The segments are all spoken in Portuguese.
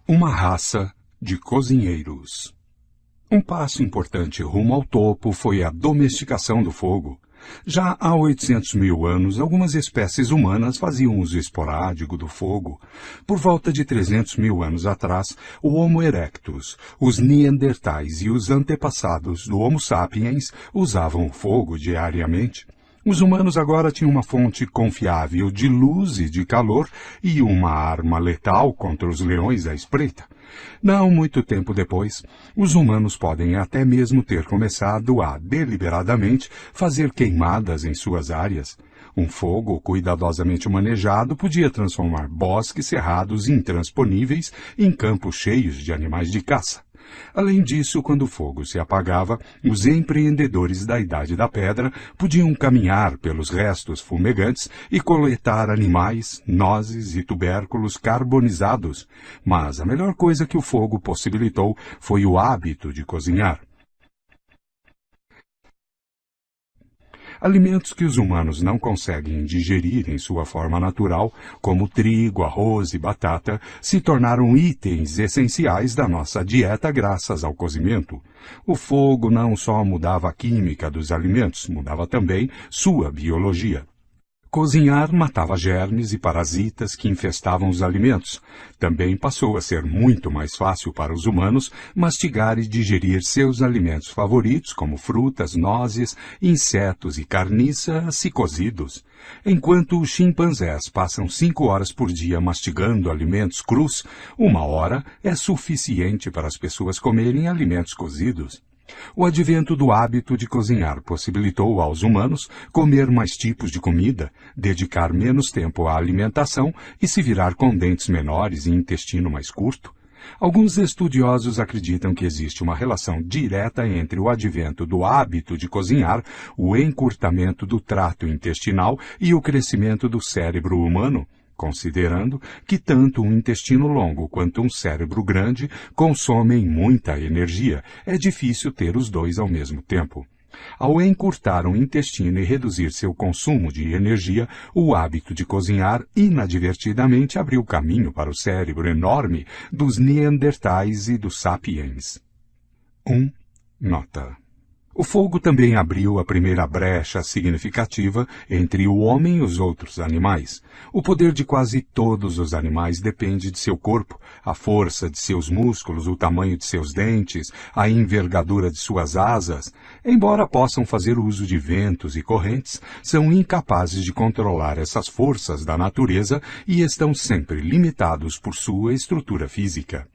Uma raça de cozinheiros. Um passo importante rumo ao topo foi a domesticação do fogo. Já há 800 mil anos, algumas espécies humanas faziam uso esporádico do fogo. Por volta de 300 mil anos atrás, o Homo erectus, os Neandertais e os antepassados do Homo sapiens usavam o fogo diariamente. Os humanos agora tinham uma fonte confiável de luz e de calor e uma arma letal contra os leões à espreita. Não muito tempo depois, os humanos podem até mesmo ter começado a, deliberadamente, fazer queimadas em suas áreas. Um fogo cuidadosamente manejado podia transformar bosques cerrados intransponíveis em campos cheios de animais de caça. Além disso, quando o fogo se apagava, os empreendedores da Idade da Pedra podiam caminhar pelos restos fumegantes e coletar animais, nozes e tubérculos carbonizados. Mas a melhor coisa que o fogo possibilitou foi o hábito de cozinhar. Alimentos que os humanos não conseguem digerir em sua forma natural, como trigo, arroz e batata, se tornaram itens essenciais da nossa dieta graças ao cozimento. O fogo não só mudava a química dos alimentos, mudava também sua biologia. Cozinhar matava germes e parasitas que infestavam os alimentos. Também passou a ser muito mais fácil para os humanos mastigar e digerir seus alimentos favoritos, como frutas, nozes, insetos e carniça, se cozidos. Enquanto os chimpanzés passam 5 horas por dia mastigando alimentos crus, 1 hora é suficiente para as pessoas comerem alimentos cozidos. O advento do hábito de cozinhar possibilitou aos humanos comer mais tipos de comida, dedicar menos tempo à alimentação e se virar com dentes menores e intestino mais curto. Alguns estudiosos acreditam que existe uma relação direta entre o advento do hábito de cozinhar, o encurtamento do trato intestinal e o crescimento do cérebro humano, considerando que tanto um intestino longo quanto um cérebro grande consomem muita energia. É difícil ter os dois ao mesmo tempo. Ao encurtar o intestino e reduzir seu consumo de energia, o hábito de cozinhar inadvertidamente abriu caminho para o cérebro enorme dos Neandertais e dos Sapiens. 1. Nota. O fogo também abriu a primeira brecha significativa entre o homem e os outros animais. O poder de quase todos os animais depende de seu corpo, a força de seus músculos, o tamanho de seus dentes, a envergadura de suas asas. Embora possam fazer uso de ventos e correntes, são incapazes de controlar essas forças da natureza e estão sempre limitados por sua estrutura física.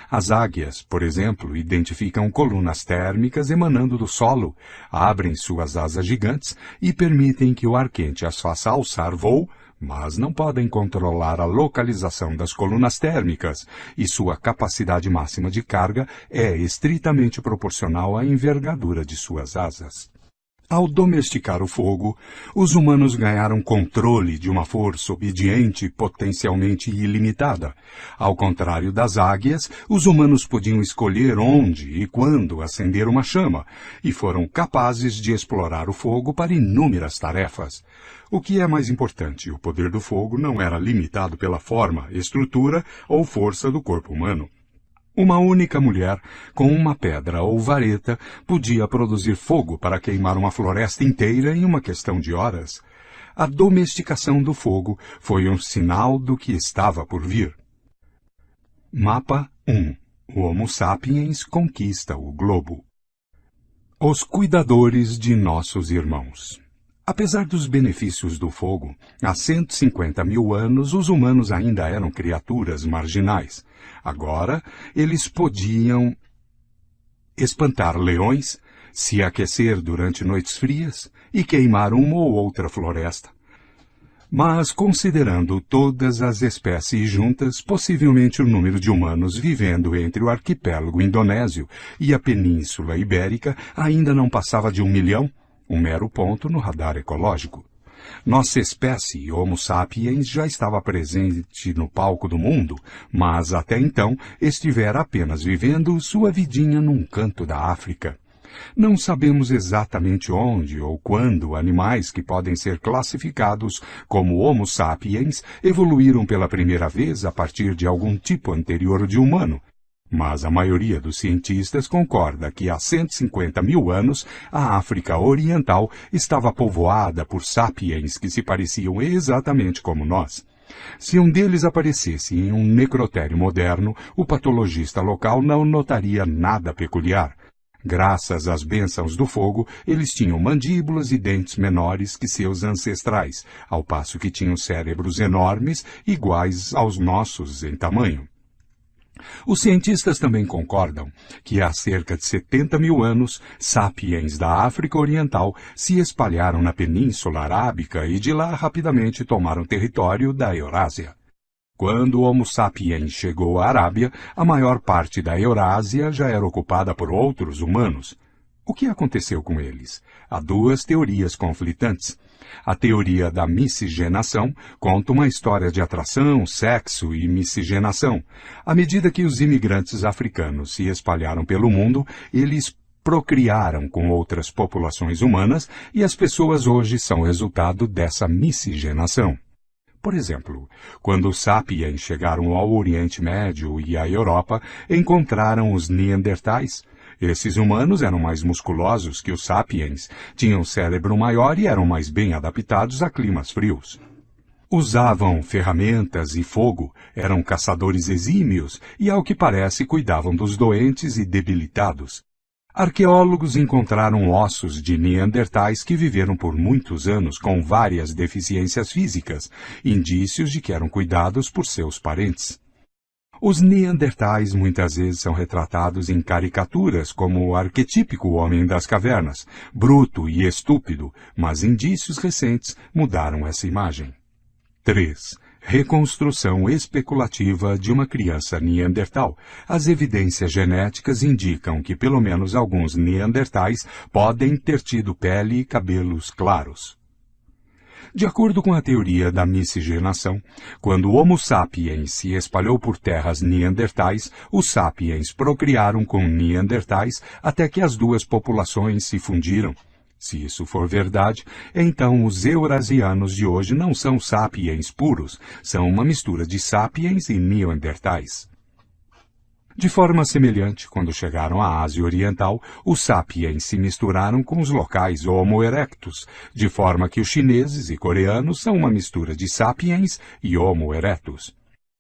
As águias, por exemplo, identificam colunas térmicas emanando do solo, abrem suas asas gigantes e permitem que o ar quente as faça alçar voo, mas não podem controlar a localização das colunas térmicas, e sua capacidade máxima de carga é estritamente proporcional à envergadura de suas asas. Ao domesticar o fogo, os humanos ganharam controle de uma força obediente potencialmente ilimitada. Ao contrário das águias, os humanos podiam escolher onde e quando acender uma chama, e foram capazes de explorar o fogo para inúmeras tarefas. O que é mais importante, o poder do fogo não era limitado pela forma, estrutura ou força do corpo humano. Uma única mulher, com uma pedra ou vareta, podia produzir fogo para queimar uma floresta inteira em uma questão de horas. A domesticação do fogo foi um sinal do que estava por vir. Mapa 1. O Homo sapiens conquista o globo. Os cuidadores de nossos irmãos. Apesar dos benefícios do fogo, há 150 mil anos os humanos ainda eram criaturas marginais. Agora, eles podiam espantar leões, se aquecer durante noites frias e queimar uma ou outra floresta. Mas, considerando todas as espécies juntas, possivelmente o número de humanos vivendo entre o arquipélago indonésio e a Península Ibérica ainda não passava de 1 milhão, um mero ponto no radar ecológico. Nossa espécie, Homo sapiens, já estava presente no palco do mundo, mas até então estivera apenas vivendo sua vidinha num canto da África. Não sabemos exatamente onde ou quando animais que podem ser classificados como Homo sapiens evoluíram pela primeira vez a partir de algum tipo anterior de humano. Mas a maioria dos cientistas concorda que há 150 mil anos a África Oriental estava povoada por sapiens que se pareciam exatamente como nós. Se um deles aparecesse em um necrotério moderno, o patologista local não notaria nada peculiar. Graças às bênçãos do fogo, eles tinham mandíbulas e dentes menores que seus ancestrais, ao passo que tinham cérebros enormes, iguais aos nossos em tamanho. Os cientistas também concordam que há cerca de 70 mil anos, sapiens da África Oriental se espalharam na Península Arábica e de lá rapidamente tomaram território da Eurásia. Quando o Homo sapiens chegou à Arábia, a maior parte da Eurásia já era ocupada por outros humanos. O que aconteceu com eles? Há duas teorias conflitantes. A teoria da miscigenação conta uma história de atração, sexo e miscigenação. À medida que os imigrantes africanos se espalharam pelo mundo, eles procriaram com outras populações humanas e as pessoas hoje são resultado dessa miscigenação. Por exemplo, quando os sapiens chegaram ao Oriente Médio e à Europa, encontraram os neandertais. Esses humanos eram mais musculosos que os sapiens, tinham cérebro maior e eram mais bem adaptados a climas frios. Usavam ferramentas e fogo, eram caçadores exímios e, ao que parece, cuidavam dos doentes e debilitados. Arqueólogos encontraram ossos de neandertais que viveram por muitos anos com várias deficiências físicas, indícios de que eram cuidados por seus parentes. Os neandertais muitas vezes são retratados em caricaturas como o arquetípico homem das cavernas, bruto e estúpido, mas indícios recentes mudaram essa imagem. 3. Reconstrução especulativa de uma criança neandertal. As evidências genéticas indicam que pelo menos alguns neandertais podem ter tido pele e cabelos claros. De acordo com a teoria da miscigenação, quando o Homo sapiens se espalhou por terras neandertais, os sapiens procriaram com neandertais até que as duas populações se fundiram. Se isso for verdade, então os eurasianos de hoje não são sapiens puros, são uma mistura de sapiens e neandertais. De forma semelhante, quando chegaram à Ásia Oriental, os sapiens se misturaram com os locais Homo erectus, de forma que os chineses e coreanos são uma mistura de sapiens e Homo erectus.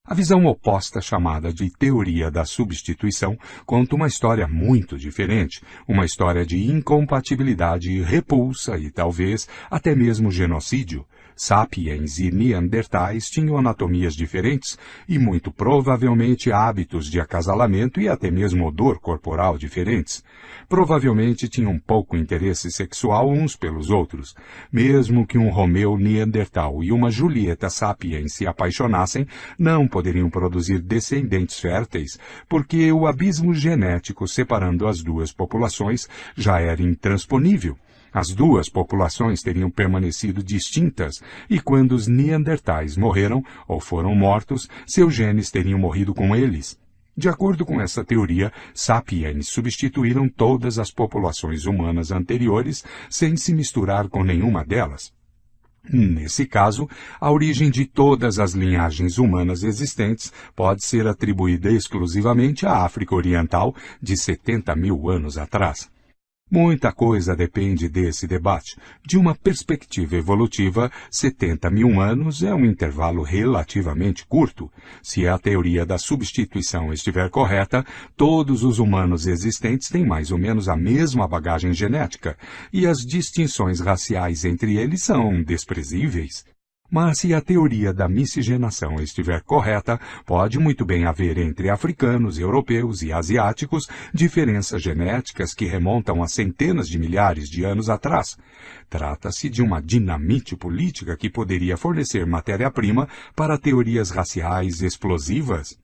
A visão oposta, chamada de teoria da substituição, conta uma história muito diferente, uma história de incompatibilidade, repulsa e talvez até mesmo genocídio. Sapiens e neandertais tinham anatomias diferentes e muito provavelmente hábitos de acasalamento e até mesmo odor corporal diferentes. Provavelmente tinham pouco interesse sexual uns pelos outros. Mesmo que um Romeu neandertal e uma Julieta sapiens se apaixonassem, não poderiam produzir descendentes férteis, porque o abismo genético separando as duas populações já era intransponível. As duas populações teriam permanecido distintas, e quando os neandertais morreram ou foram mortos, seus genes teriam morrido com eles. De acordo com essa teoria, sapiens substituíram todas as populações humanas anteriores sem se misturar com nenhuma delas. Nesse caso, a origem de todas as linhagens humanas existentes pode ser atribuída exclusivamente à África Oriental de 70 mil anos atrás. Muita coisa depende desse debate. De uma perspectiva evolutiva, 70 mil anos é um intervalo relativamente curto. Se a teoria da substituição estiver correta, todos os humanos existentes têm mais ou menos a mesma bagagem genética, e as distinções raciais entre eles são desprezíveis. Mas se a teoria da miscigenação estiver correta, pode muito bem haver entre africanos, europeus e asiáticos diferenças genéticas que remontam a centenas de milhares de anos atrás. Trata-se de uma dinamite política que poderia fornecer matéria-prima para teorias raciais explosivas.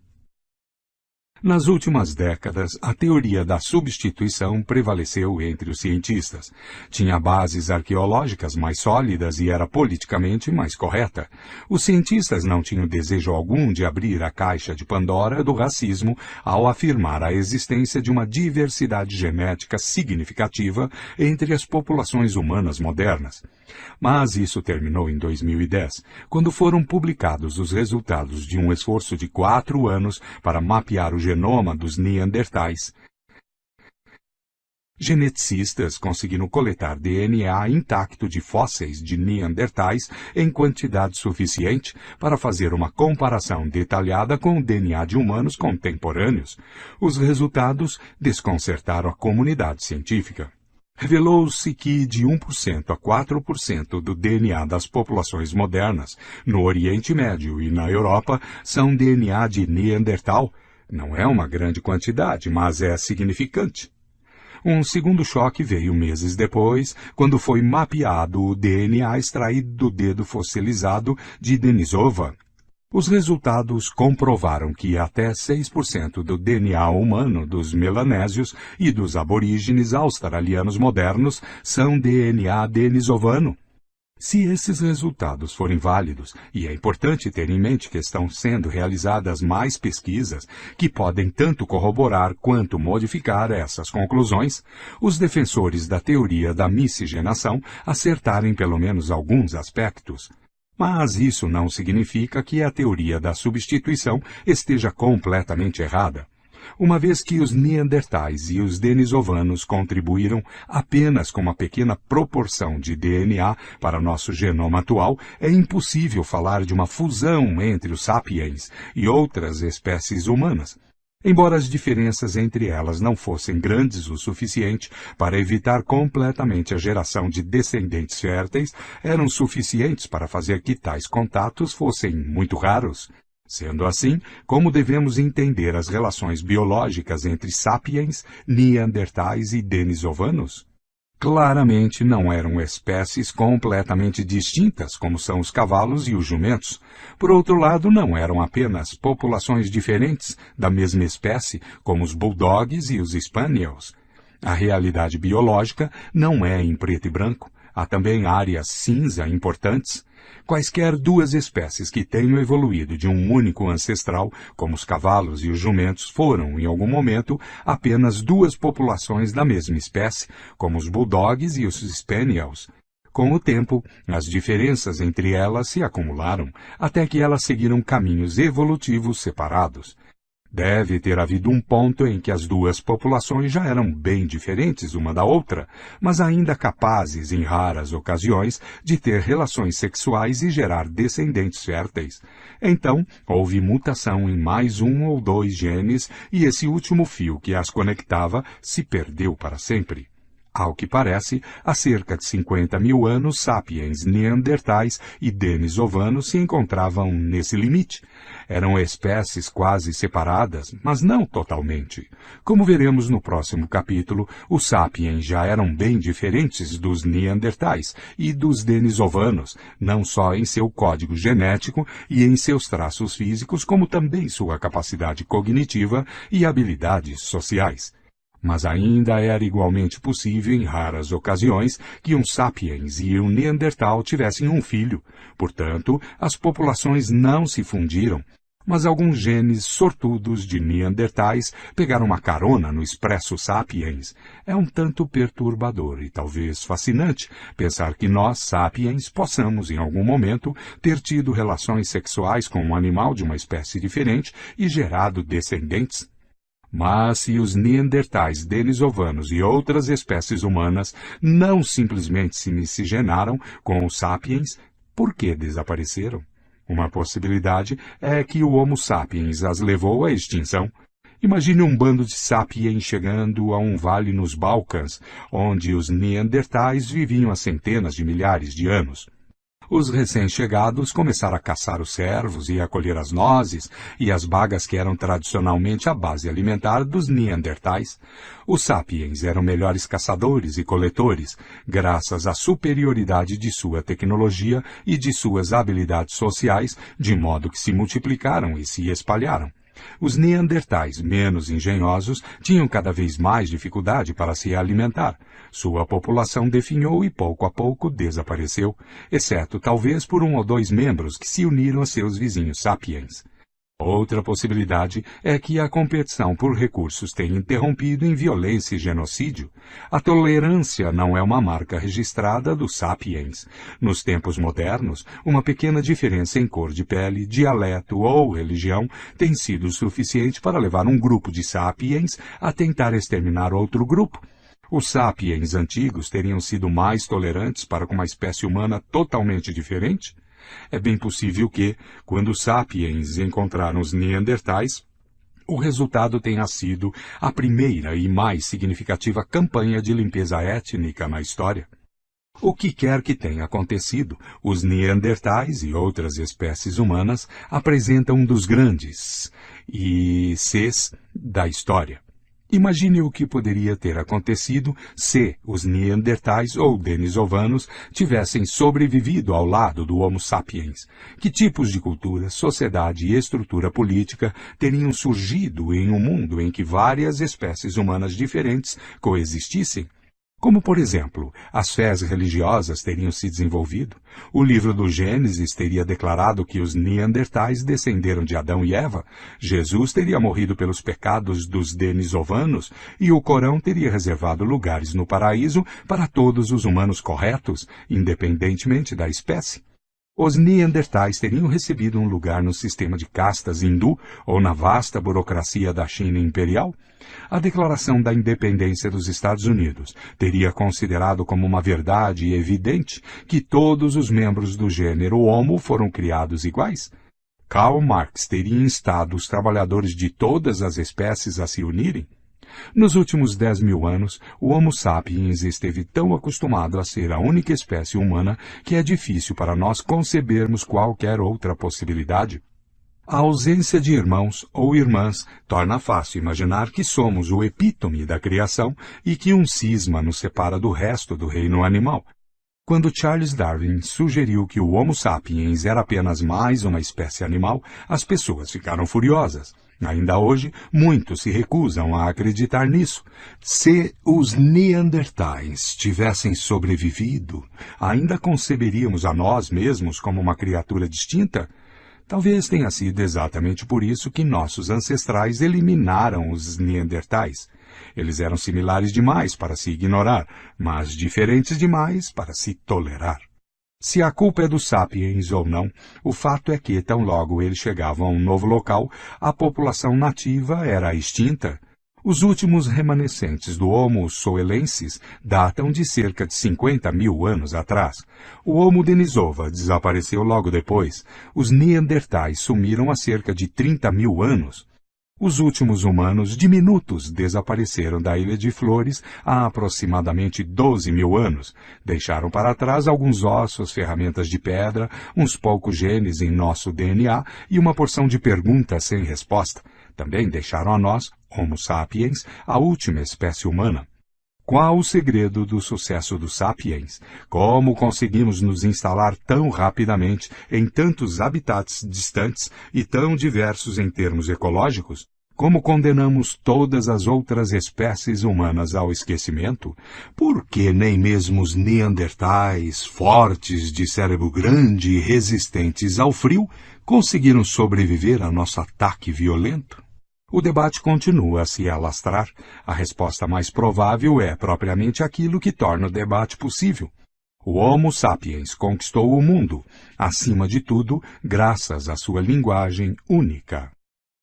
Nas últimas décadas, a teoria da substituição prevaleceu entre os cientistas. Tinha bases arqueológicas mais sólidas e era politicamente mais correta. Os cientistas não tinham desejo algum de abrir a caixa de Pandora do racismo ao afirmar a existência de uma diversidade genética significativa entre as populações humanas modernas. Mas isso terminou em 2010, quando foram publicados os resultados de um esforço de 4 anos para mapear o genoma dos neandertais. Geneticistas conseguiram coletar DNA intacto de fósseis de neandertais em quantidade suficiente para fazer uma comparação detalhada com o DNA de humanos contemporâneos. Os resultados desconcertaram a comunidade científica. Revelou-se que de 1% a 4% do DNA das populações modernas, no Oriente Médio e na Europa, são DNA de Neandertal. Não é uma grande quantidade, mas é significante. Um segundo choque veio meses depois, quando foi mapeado o DNA extraído do dedo fossilizado de Denisova. Os resultados comprovaram que até 6% do DNA humano dos melanésios e dos aborígenes australianos modernos são DNA denisovano. Se esses resultados forem válidos, e é importante ter em mente que estão sendo realizadas mais pesquisas que podem tanto corroborar quanto modificar essas conclusões, os defensores da teoria da miscigenação acertarem pelo menos alguns aspectos. Mas isso não significa que a teoria da substituição esteja completamente errada. Uma vez que os neandertais e os denisovanos contribuíram apenas com uma pequena proporção de DNA para nosso genoma atual, é impossível falar de uma fusão entre os sapiens e outras espécies humanas. Embora as diferenças entre elas não fossem grandes o suficiente para evitar completamente a geração de descendentes férteis, eram suficientes para fazer que tais contatos fossem muito raros. Sendo assim, como devemos entender as relações biológicas entre sapiens, neandertais e denisovanos? Claramente não eram espécies completamente distintas, como são os cavalos e os jumentos. Por outro lado, não eram apenas populações diferentes da mesma espécie, como os bulldogs e os spaniels. A realidade biológica não é em preto e branco. Há também áreas cinza importantes. Quaisquer duas espécies que tenham evoluído de um único ancestral, como os cavalos e os jumentos, foram, em algum momento, apenas duas populações da mesma espécie, como os bulldogs e os spaniels. Com o tempo, as diferenças entre elas se acumularam, até que elas seguiram caminhos evolutivos separados. Deve ter havido um ponto em que as duas populações já eram bem diferentes uma da outra, mas ainda capazes, em raras ocasiões, de ter relações sexuais e gerar descendentes férteis. Então, houve mutação em mais um ou dois genes e esse último fio que as conectava se perdeu para sempre. Ao que parece, há cerca de 50 mil anos, sapiens neandertais e denisovanos se encontravam nesse limite. Eram espécies quase separadas, mas não totalmente. Como veremos no próximo capítulo, os sapiens já eram bem diferentes dos neandertais e dos denisovanos, não só em seu código genético e em seus traços físicos, como também sua capacidade cognitiva e habilidades sociais. Mas ainda era igualmente possível, em raras ocasiões, que um sapiens e um neandertal tivessem um filho. Portanto, as populações não se fundiram. Mas alguns genes sortudos de neandertais pegaram uma carona no expresso sapiens. É um tanto perturbador e talvez fascinante pensar que nós, sapiens, possamos, em algum momento, ter tido relações sexuais com um animal de uma espécie diferente e gerado descendentes. Mas se os neandertais, denisovanos e outras espécies humanas não simplesmente se miscigenaram com os sapiens, por que desapareceram? Uma possibilidade é que o Homo sapiens as levou à extinção. Imagine um bando de sapiens chegando a um vale nos Balcãs, onde os neandertais viviam há centenas de milhares de anos. Os recém-chegados começaram a caçar os cervos e a colher as nozes e as bagas que eram tradicionalmente a base alimentar dos neandertais. Os sapiens eram melhores caçadores e coletores, graças à superioridade de sua tecnologia e de suas habilidades sociais, de modo que se multiplicaram e se espalharam. Os neandertais menos engenhosos tinham cada vez mais dificuldade para se alimentar. Sua população definhou e pouco a pouco desapareceu, exceto talvez por 1 ou 2 membros que se uniram a seus vizinhos sapiens. Outra possibilidade é que a competição por recursos tenha interrompido em violência e genocídio. A tolerância não é uma marca registrada dos sapiens. Nos tempos modernos, uma pequena diferença em cor de pele, dialeto ou religião tem sido suficiente para levar um grupo de sapiens a tentar exterminar outro grupo. Os sapiens antigos teriam sido mais tolerantes para com uma espécie humana totalmente diferente? É bem possível que, quando os sapiens encontraram os neandertais, o resultado tenha sido a primeira e mais significativa campanha de limpeza étnica na história. O que quer que tenha acontecido, os neandertais e outras espécies humanas apresentam um dos grandes Cs da história. Imagine o que poderia ter acontecido se os neandertais ou denisovanos tivessem sobrevivido ao lado do Homo sapiens. Que tipos de cultura, sociedade e estrutura política teriam surgido em um mundo em que várias espécies humanas diferentes coexistissem? Como, por exemplo, as fés religiosas teriam se desenvolvido? O livro do Gênesis teria declarado que os neandertais descenderam de Adão e Eva? Jesus teria morrido pelos pecados dos denisovanos? E o Corão teria reservado lugares no paraíso para todos os humanos corretos, independentemente da espécie? Os neandertais teriam recebido um lugar no sistema de castas hindu ou na vasta burocracia da China imperial? A Declaração da Independência dos Estados Unidos teria considerado como uma verdade evidente que todos os membros do gênero Homo foram criados iguais? Karl Marx teria instado os trabalhadores de todas as espécies a se unirem? Nos últimos 10.000 anos, o Homo sapiens esteve tão acostumado a ser a única espécie humana que é difícil para nós concebermos qualquer outra possibilidade. A ausência de irmãos ou irmãs torna fácil imaginar que somos o epítome da criação e que um cisma nos separa do resto do reino animal. Quando Charles Darwin sugeriu que o Homo sapiens era apenas mais uma espécie animal, as pessoas ficaram furiosas. Ainda hoje, muitos se recusam a acreditar nisso. Se os neandertais tivessem sobrevivido, ainda conceberíamos a nós mesmos como uma criatura distinta? Talvez tenha sido exatamente por isso que nossos ancestrais eliminaram os neandertais. Eles eram similares demais para se ignorar, mas diferentes demais para se tolerar. Se a culpa é dos sapiens ou não, o fato é que, tão logo eles chegavam a um novo local, a população nativa era extinta. Os últimos remanescentes do Homo soelensis datam de cerca de 50.000 anos atrás. O Homo denisova desapareceu logo depois. Os neandertais sumiram há cerca de 30.000 anos. Os últimos humanos diminutos desapareceram da Ilha de Flores há aproximadamente 12.000 anos. Deixaram para trás alguns ossos, ferramentas de pedra, uns poucos genes em nosso DNA e uma porção de perguntas sem resposta. Também deixaram a nós, Homo sapiens, a última espécie humana. Qual o segredo do sucesso dos sapiens? Como conseguimos nos instalar tão rapidamente em tantos habitats distantes e tão diversos em termos ecológicos? Como condenamos todas as outras espécies humanas ao esquecimento? Por que nem mesmo os neandertais, fortes, de cérebro grande e resistentes ao frio, conseguiram sobreviver a nosso ataque violento? O debate continua a se alastrar. A resposta mais provável é propriamente aquilo que torna o debate possível. O Homo sapiens conquistou o mundo, acima de tudo, graças à sua linguagem única.